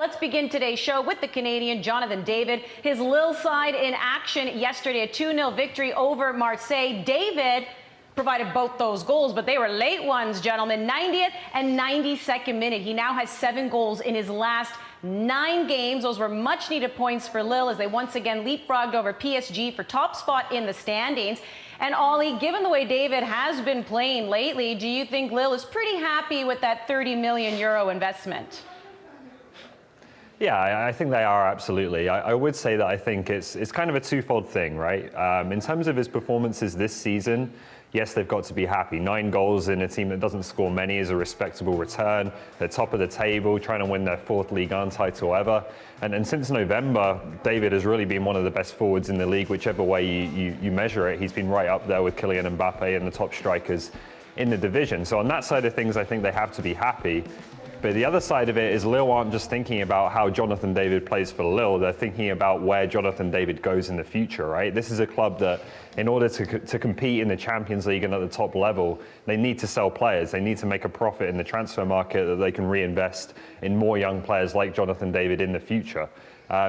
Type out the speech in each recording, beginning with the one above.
let's begin today's show with the Canadian Jonathan David. His Lille side in action yesterday, a 2-0 victory over Marseille. David provided both those goals, but they were late ones, gentlemen. 90th and 92nd minute. He now has 7 goals in his last 9 games. Those were much needed points for Lille as they once again leapfrogged over PSG for top spot in the standings. And Ollie, given the way David has been playing lately, do you think Lille is pretty happy with that 30 million euro investment? Yeah, I think they are, absolutely. I would say that I think it's kind of a twofold thing, right? In terms of his performances this season, yes, they've got to be happy. 9 goals in a team that doesn't score many is a respectable return. They're top of the table, trying to win their 4th Ligue 1 title ever. And since November, David has really been one of the best forwards in the league, whichever way you measure it. He's been right up there with Kylian Mbappe and the top strikers in the division. So on that side of things, I think they have to be happy. But the other side of it is Lille aren't just thinking about how Jonathan David plays for Lille, they're thinking about where Jonathan David goes in the future, right? This is a club that, in order to compete in the Champions League and at the top level, they need to sell players. They need to make a profit in the transfer market that they can reinvest in more young players like Jonathan David in the future.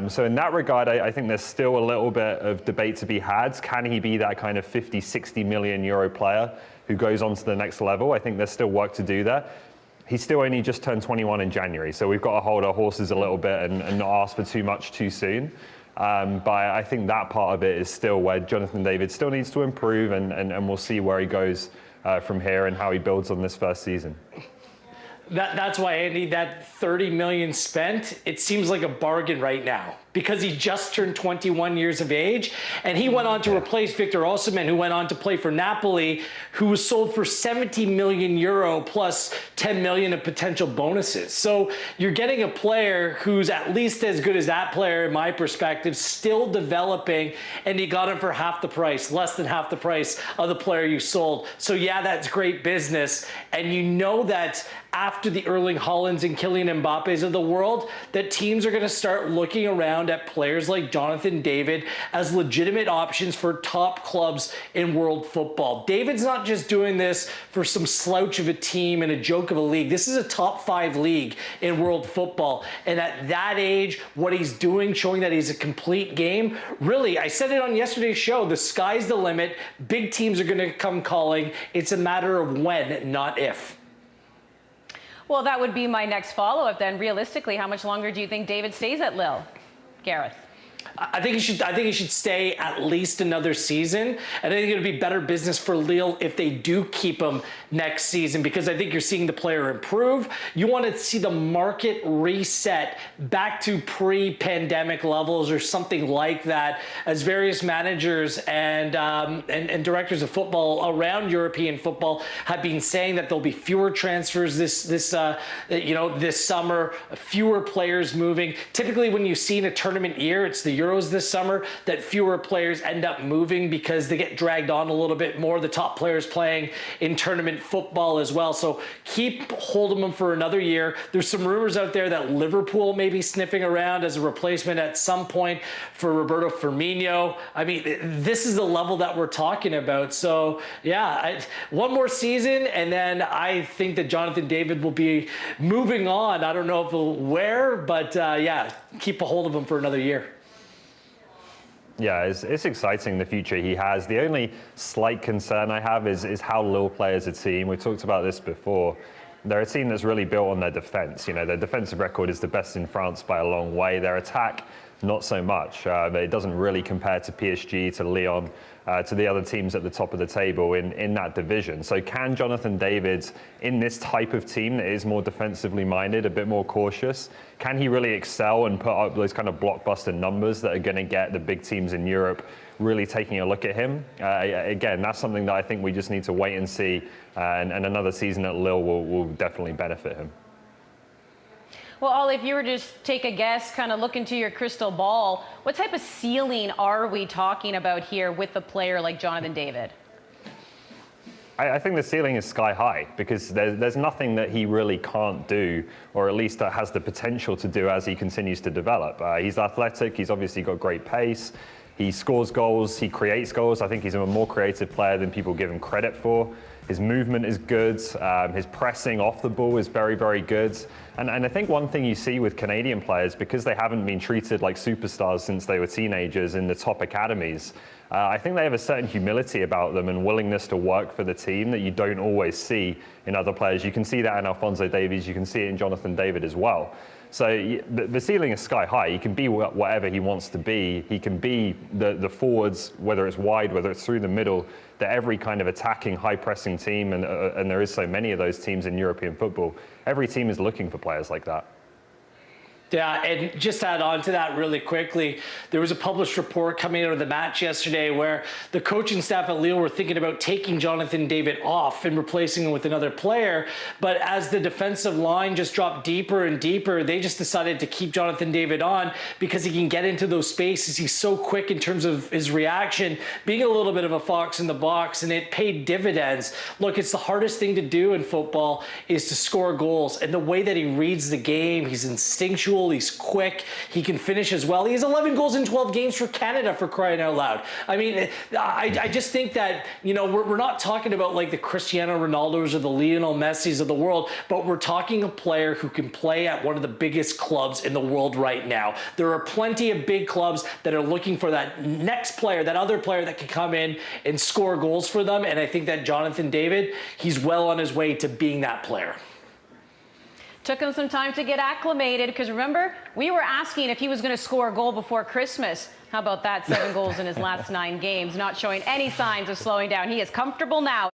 So in that regard, I think there's still a little bit of debate to be had. Can he be that kind of 50, 60 million euro player who goes on to the next level? I think there's still work to do there. He's still only just turned 21 in January, so we've got to hold our horses a little bit and not ask for too much too soon. But I think that part of it is still where Jonathan David still needs to improve, and we'll see where he goes from here and how he builds on this first season. That's why, Andy, that 30 million spent, it seems like a bargain right now because he just turned 21 years of age, and he went on to replace Victor Osimhen, who went on to play for Napoli, who was sold for 70 million euro plus 10 million of potential bonuses. So you're getting a player who's at least as good as that player, in my perspective, still developing, and you got him for half the price, less than half the price of the player you sold. So yeah, that's great business, and you know that after the Erling Haalands and Kylian Mbappes of the world, that teams are going to start looking around at players like Jonathan David as legitimate options for top clubs in world football. David's not just doing this for some slouch of a team and a joke of a league. This is a top 5 league in world football. And at that age, what he's doing, showing that he's a complete game, really, I said it on yesterday's show, the sky's the limit. Big teams are going to come calling. It's a matter of when, not if. Well, that would be my next follow-up then. Realistically, how much longer do you think David stays at Lille? Gareth? I think he should stay at least another season. And I think it'll be better business for Lille if they do keep him next season, because I think you're seeing the player improve. You want to see the market reset back to pre-pandemic levels or something like that, as various managers and directors of football around European football have been saying that there'll be fewer transfers this summer, fewer players moving. Typically, when you see in a tournament year, it's the Euros this summer, that fewer players end up moving because they get dragged on a little bit more. The top players playing in tournament football as well. So keep hold of them for another year. There's some rumors out there that Liverpool may be sniffing around as a replacement at some point for Roberto Firmino. I mean, this is the level that we're talking about. So yeah, one more season, and then I think that Jonathan David will be moving on. I don't know if he'll where, but yeah, keep a hold of him for another year. Yeah, it's exciting, the future he has. The only slight concern I have is how Lille play as a team. We talked about this before. They're a team that's really built on their defense. You know, their defensive record is the best in France by a long way. Their attack, not so much. It doesn't really compare to PSG, to Lyon, to the other teams at the top of the table in that division. So can Jonathan David, in this type of team that is more defensively minded, a bit more cautious, can he really excel and put up those kind of blockbuster numbers that are going to get the big teams in Europe really taking a look at him? Again, that's something that I think we just need to wait and see, and another season at Lille will definitely benefit him. Well, Ollie, if you were to just take a guess, kind of look into your crystal ball, what type of ceiling are we talking about here with a player like Jonathan David? I think the ceiling is sky high, because there's nothing that he really can't do, or at least that has the potential to do as he continues to develop. He's athletic, he's obviously got great pace, he scores goals, he creates goals. I think he's a more creative player than people give him credit for. His movement is good. His pressing off the ball is very, very good. And I think one thing you see with Canadian players, because they haven't been treated like superstars since they were teenagers in the top academies, I think they have a certain humility about them and willingness to work for the team that you don't always see in other players. You can see that in Alphonso Davies. You can see it in Jonathan David as well. So the ceiling is sky high. He can be whatever he wants to be. He can be the forwards, whether it's wide, whether it's through the middle, that every kind of attacking, high-pressing team, and there is so many of those teams in European football, every team is looking for players like that. Yeah, and just to add on to that really quickly, there was a published report coming out of the match yesterday where the coaching staff at Lille were thinking about taking Jonathan David off and replacing him with another player. But as the defensive line just dropped deeper and deeper, they just decided to keep Jonathan David on because he can get into those spaces. He's so quick in terms of his reaction, being a little bit of a fox in the box, and it paid dividends. Look, it's the hardest thing to do in football is to score goals. And the way that he reads the game, he's instinctual. He's quick. He can finish as well. He has 11 goals in 12 games for Canada, for crying out loud. I mean, I just think that, you know, we're not talking about like the Cristiano Ronaldos or the Lionel Messis of the world, but we're talking a player who can play at one of the biggest clubs in the world right now. There are plenty of big clubs that are looking for that next player, that other player that can come in and score goals for them. And I think that Jonathan David, he's well on his way to being that player. Took him some time to get acclimated because remember, we were asking if he was going to score a goal before Christmas. How about that? 7 goals in his last 9 games, not showing any signs of slowing down. He is comfortable now.